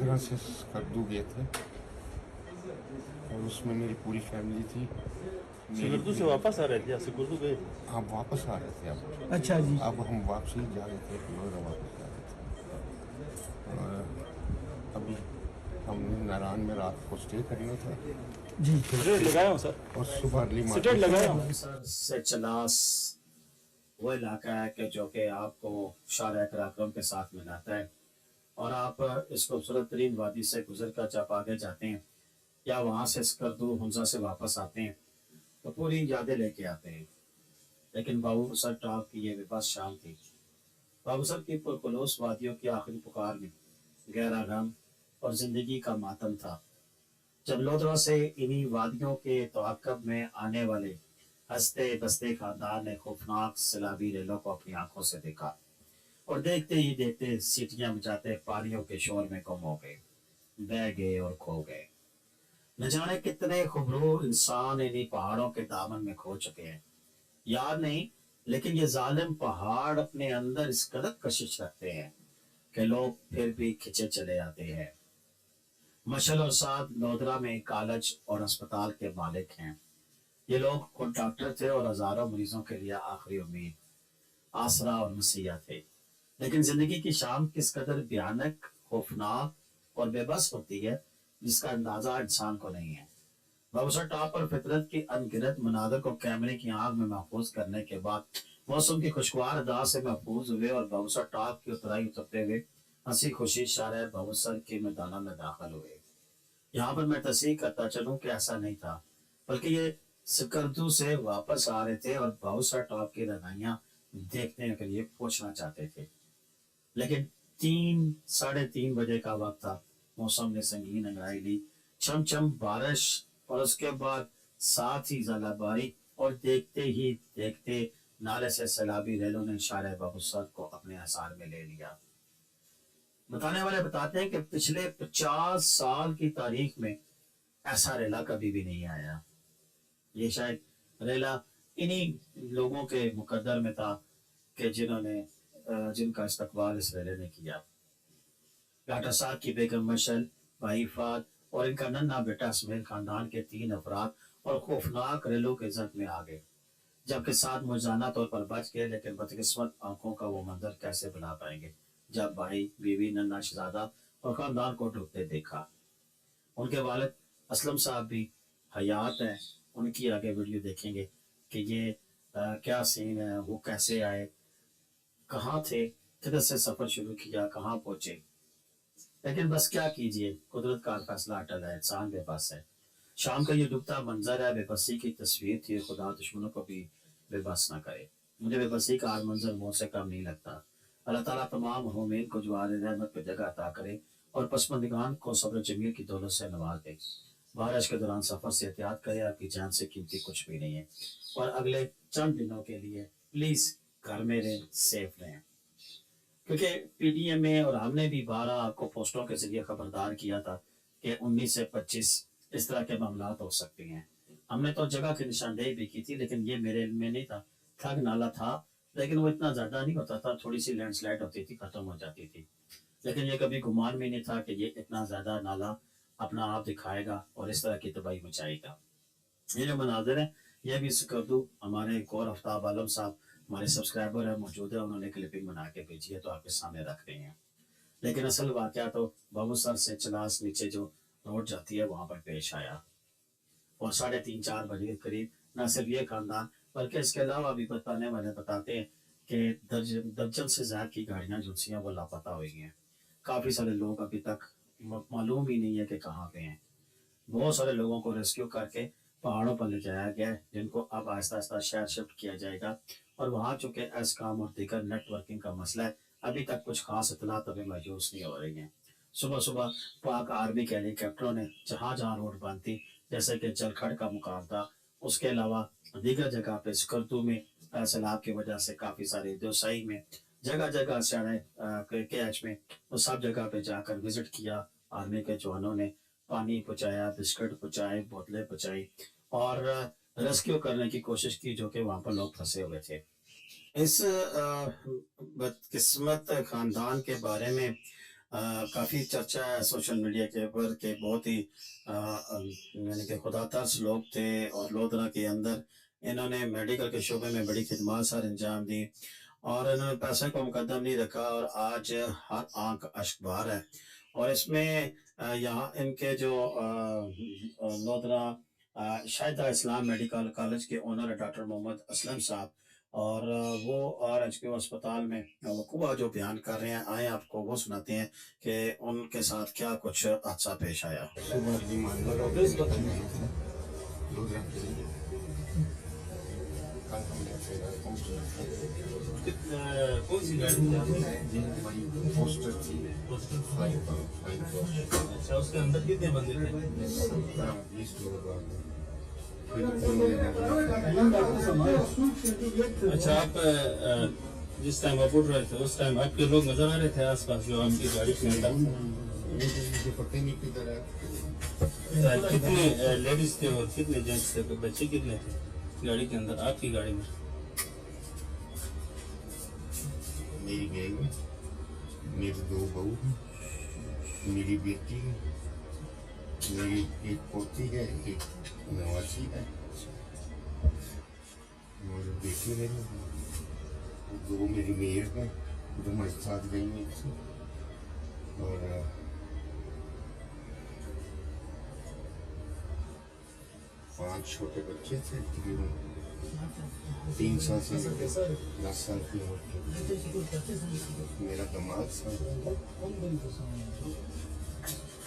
तरह से स्कर्दू गए थे और उसमें मेरी पूरी फैमिली थी। सिकरदू से वापस आ रहे थे या सिकरदू गए? आप वापस आ रहे थे अब। अच्छा जी। अब हम वापसी जा रहे थे, फिर वापस जा रहे थे। और अभी हम नारायण में रात को स्टे करना था जी सिगरेट लगाया हूँ सर, और सुबह अर्ली सिगरेट लगाया हूँ। सर सेचलास वो इलाका है कि जो कि आपको शाहरा कराक्रम के साथ मिलाता है, और आप इस खूबसूरत तरीन वादी से गुजर कर जब आगे जाते हैं या वहाँ से स्कर्दू हमजा से वापस आते हैं तो पूरी यादें लेके आते हैं। लेकिन बाबू सर टॉप की ये बेबस शाम थी। बाबू सर की पुरखलूस वादियों की आखिरी पुकार में गहरा गम और जिंदगी का मातम था। जब लोधरा से इन्हीं वादियों के तवाकब में आने वाले हंसते बसते खानदान ने खौफनाक सैलाबी रेलों को अपनी आंखों से देखा और देखते ही देखते सीटियां बजाते पारियों के शोर में गुम हो गए, बह गए और खो गए। न जाने कितने खुबरू इंसान इन्हीं पहाड़ों के दामन में खो चुके हैं, याद नहीं, लेकिन ये जालिम पहाड़ अपने अंदर इस कदर कशिश रखते हैं कि लोग फिर भी खिंचे चले आते हैं। मशल और साद लोधरा में कॉलेज और अस्पताल के मालिक हैं। ये लोग खुद डॉक्टर थे और हजारों मरीजों के लिए आखिरी उम्मीद, आसरा और मसीहा थे। लेकिन जिंदगी की शाम किस कदर भयानक, खौफनाक और बेबस होती है जिसका अंदाजा इंसान को नहीं है। बाबूसर टॉप पर फितरत की अनगिनत मनाजर को कैमरे की आंख में महफूज करने के बाद मौसम की खुशगवार अदा से महफूज हुए और बाबूसर टॉप की उतराई उतरते हुए हंसी खुशी शायर बाबूसर के मैदाना में दाखिल हुए। यहाँ पर मैं तस्दीक करता चलूं कि ऐसा नहीं था, बल्कि ये स्कर्दू से वापस आ रहे थे और बाबूसर टॉप की रंगाइयां देखने के लिए पहुंचना चाहते थे। लेकिन 3-3:30 बजे का वक्त था। मौसम ने संगीन अंगड़ाई ली, छमछम बारिश और उसके बाद साथ ही ज़ालाबारी, और देखते ही देखते नाले से सैलाबी रेलों ने इशारे बाबूसर को अपने आसार में ले लिया। बताने वाले बताते हैं कि पिछले 50 साल की तारीख में ऐसा रेला कभी भी नहीं आया। ये शायद रेला इन्हीं लोगों के मुकद्दर में था कि जिनका इस्तकबाल इस रेले ने किया। डॉक्टर साहब की बेगम मशल, भाई फाद और इनका नन्हा बेटा स्मेल खानदान के 3 अफराद और खौफनाक रेलों के जद में आ गए, जबकि 7 मुजाना तौर पर बच गए। लेकिन बदकिस्मत आंखों का वो मंजर कैसे भुला पाएंगे जब भाई, बीवी, नन्हा शहजादा और खानदान को डूबते देखा। उनके वालिद असलम साहब भी हयात हैं। उनकी आगे वीडियो देखेंगे कि ये क्या सीन है, वो कैसे आए, कहाँ थे, किधर से सफर शुरू किया, कहाँ पहुंचे। लेकिन बस क्या कीजिए, कुदरत का फैसला अटल है, इंसान बेबस है। शाम का ये डूबता मंजर है, बेबसी की तस्वीर थी। खुदा दुश्मनों को भी बेबस ना करे। मुझे बेबसी का हर मंजर मुँह से कम नहीं लगता। अल्लाह ताला तमाम मोमिन को जवार रहमत पे जगह अता करे और पसमंदगान को सब्र जमील की दौलत से नवाज दे। बारिश के दौरान सफर से एहतियात करें, आपकी जान से कीमती कुछ भी नहीं है। और अगले चंद दिनों के लिए प्लीज घर में रहें, सेफ रहें, क्योंकि पीडीएम में और हमने भी 12 आपको पोस्टों के जरिए खबरदार किया था कि 19 से 25 इस तरह के मामला हो सकते हैं। हमने तो जगह की निशानदेही भी की थी, लेकिन ये मेरे में नहीं था। ठग नाला था, लेकिन वो इतना ज्यादा नहीं होता था, थोड़ी सी लैंडस्लाइड होती थी, खत्म हो जाती थी। लेकिन ये कभी गुमान में नहीं था कि ये इतना ज्यादा नाला अपना आप दिखाएगा और इस तरह की तबाही मचाएगा। ये जो मनाजिर है, ये भी स्कर्दू हमारे एक और आफ्ताब आलम साहब हमारे सब्सक्राइबर है, मौजूद है, उन्होंने क्लिपिंग बना के भेजी है, तो आपके सामने रख रहे हैं। लेकिन असल वाकया तो बाबूसर से चलास नीचे जो रोड जाती है वहां पर पेश आया। और 3:30-4 बजे के करीब न सिर्फ ये खानदान बल्कि इसके अलावा भी बताने वाले बताते हैं कि दर्जन से ज्यादा की गाड़ियां जो थी वो लापता हुई हैं। काफी सारे लोग अभी तक मालूम ही नहीं है कि कहाँ पे हैं। बहुत सारे लोगों को रेस्क्यू करके पहाड़ों पर ले जाया गया है, जिनको अब आहिस्ता आहिस्ता शहर शिफ्ट किया जाएगा। और वहाँ चूंकि एसकाम और दीगर नेटवर्किंग का मसला है, अभी तक कुछ खास इतलात अभी महसूस नहीं हो रही है। सुबह सुबह पाक आर्मी के हेलीकॉप्टरों ने जहाँ जहाँ रोड बंद थी, जैसे कि जलखड़ का मुकाम था, उसके अलावा दीगर जगह पे स्कर्दू में सैलाब की वजह से काफी सारे दोसाई में जगह जगह कैच में वो सब जगह पे जाकर विजिट किया। आर्मी के जवानों ने पानी पहुंचाया, बिस्किट पहुंचाए, बोतलें पहुंचाई और रेस्क्यू करने की कोशिश की जो कि वहां पर लोग फंसे हुए थे। इस बदकिस्मत खानदान के बारे में काफ़ी चर्चा है सोशल मीडिया के ऊपर कि बहुत ही यानी कि खुदा तर्स लोग थे और लोधरा के अंदर इन्होंने मेडिकल के शोबे में बड़ी खिदमत सर अंजाम दी और इन्होंने पैसे को मुकद्दम नहीं रखा और आज हर आंख अश्कबार है और इसमें यहाँ इनके जो लोधरा शाहिदा इस्लाम मेडिकल कॉलेज के ओनर है डॉक्टर मोहम्मद असलम साहब और वो और एचक्यू अस्पताल में वकूआ जो बयान कर रहे हैं आए आपको वो सुनाते हैं कि उनके साथ क्या कुछ हादसा पेश आया। सुबह बीमार कल हमने फिर कौन सी गाड़ी थी आपकी? पोस्टर थी फ्लाइट अच्छा, उसके अंदर कितने बंदे थे? 20 लोग आ गए। अच्छा, आप जिस टाइम आप उठ रहे थे उस टाइम आपके लोग नजर आ रहे थे आसपास जो आपकी गाड़ी के अंदर? मुझे पता नहीं किधर है। कितने लेडीज थे और कितने जेंट्स थे, बच्चे कितने थे गाड़ी के अंदर, आपकी गाड़ी में? मेरी गैंग, मेरी 2 बहू, मेरी बेटी, मेरी एक पोती है, एक नवासी है और बेटी मेरी, 2 मेरी मेयर हैं जो मेरे साथ गई हुई थी और 5 छोटे बच्चे थे तकरीबन 3 साल से 10 साल की उम्र के। मेरा दामाद था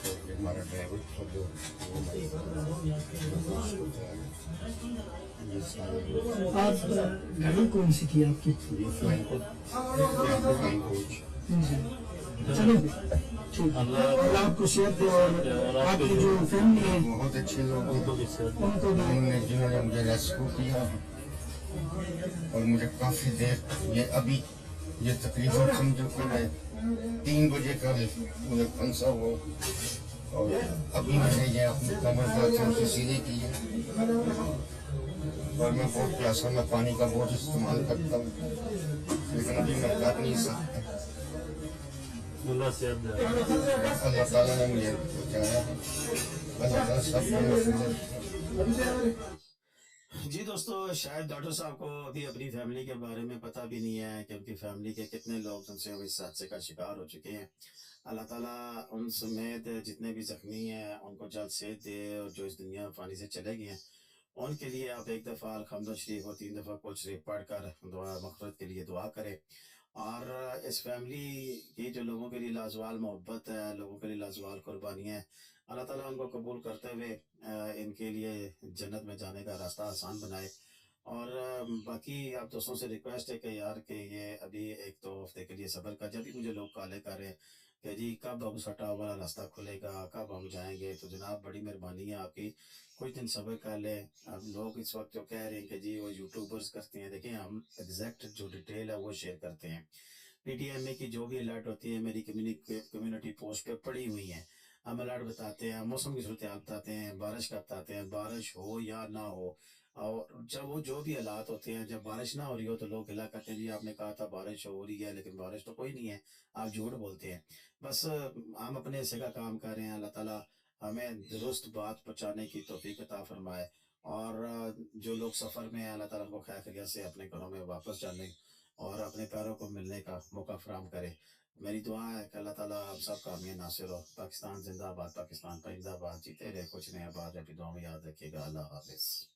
और हमारा ड्राइवर था जो ये सारे आप गाड़ी कौन सी थी आपकी? ये फ्लाइंग कोच चलो ठीक, अल्लाह आपको सेहत दे और आपकी जो फैमिली है बहुत अच्छे लोग हैं उनको भी सर उनको भी जिन्होंने मुझे रेस्क्यू किया और मुझे काफ़ी देर ये ये तकरीबन समझो कि मैं 3 बजे का मुझे फंसा हुआ और अभी मैंने ये अपनी कमर दर्द से सीधे की है और मैं बहुत प्यासा, मैं पानी का बहुत इस्तेमाल करता हूँ लेकिन अभी मैं कर नहीं सकता। अल्लाह सेहत दे। अल्लाह ताला ने मुझे बचाया, अल्लाह ताला सब जी दोस्तों, शायद डॉक्टर साहब को अभी अपनी फैमिली के बारे में पता भी नहीं है कि उनकी फैमिली के कितने लोग उनसे इस हादसे का शिकार हो चुके हैं। अल्लाह ताला उन समेत जितने भी जख्मी हैं उनको जल्द सेहत दे और जो इस दुनिया फानी से चले गए हैं उनके लिए आप एक दफ़ा अलहम्दुलिल्लाह शरीफ और 3 दफ़ा कुल शरीफ पढ़कर दुआ मग़फ़िरत के लिए दुआ करें और इस फैमिली की जो लोगों के लिए लाजवाल मोहब्बत है, लोगों के लिए लाजवाल कुर्बानियाँ हैं, अल्लाह ताला उनको कबूल करते हुए इनके लिए जन्नत में जाने का रास्ता आसान बनाए। और बाकी आप दोस्तों से रिक्वेस्ट है कि यार कि ये अभी 1-2 हफ्ते के लिए सब्र कर, जब भी मुझे लोग कॉलें कर रहे हैं कि जी कब अब सटा वाला रास्ता खुलेगा, कब हम जाएंगे, तो जनाब बड़ी मेहरबानी है आपकी, कुछ दिन सब्र कर लें। अब लोग इस वक्त जो कह रहे हैं कि जी वो यूट्यूबर्स करते हैं, देखिए हम एग्जैक्ट जो डिटेल है वो शेयर करते हैं। पीटीएमए की जो भी अलर्ट होती है मेरी कम्युनिटी पोस्ट पे पड़ी हुई है। हम अलर्ट बताते हैं, मौसम की सूरत हाल बताते हैं, बारिश का बताते हैं, बारिश हो या ना हो। और जब वो जो भी हालात होते हैं, जब बारिश ना हो रही हो तो लोग गिला करते हैं जी आपने कहा था बारिश हो रही है लेकिन बारिश तो कोई नहीं है, आप झूठ बोलते हैं। बस हम अपने हिस्से का काम कर रहे हैं, अल्लाह ताला हमें दुरुस्त बात पहुँचाने की तौफीक अता फरमाए और जो लोग सफ़र में हैं अल्लाह ताला उनको खैर खैरियत से अपने घरों में वापस जाने और अपने पैरों को मिलने का मौका फराहम करे। मेरी दुआ है कि अल्लाह ताला आप सब का हमें नासिर हो। पाकिस्तान जिंदाबाद, पाकिस्तान परिंदाबाद, जीते रहे कुछ नया बात, अपनी दुआ में याद रखिएगा। अल्लाह हाफिज़।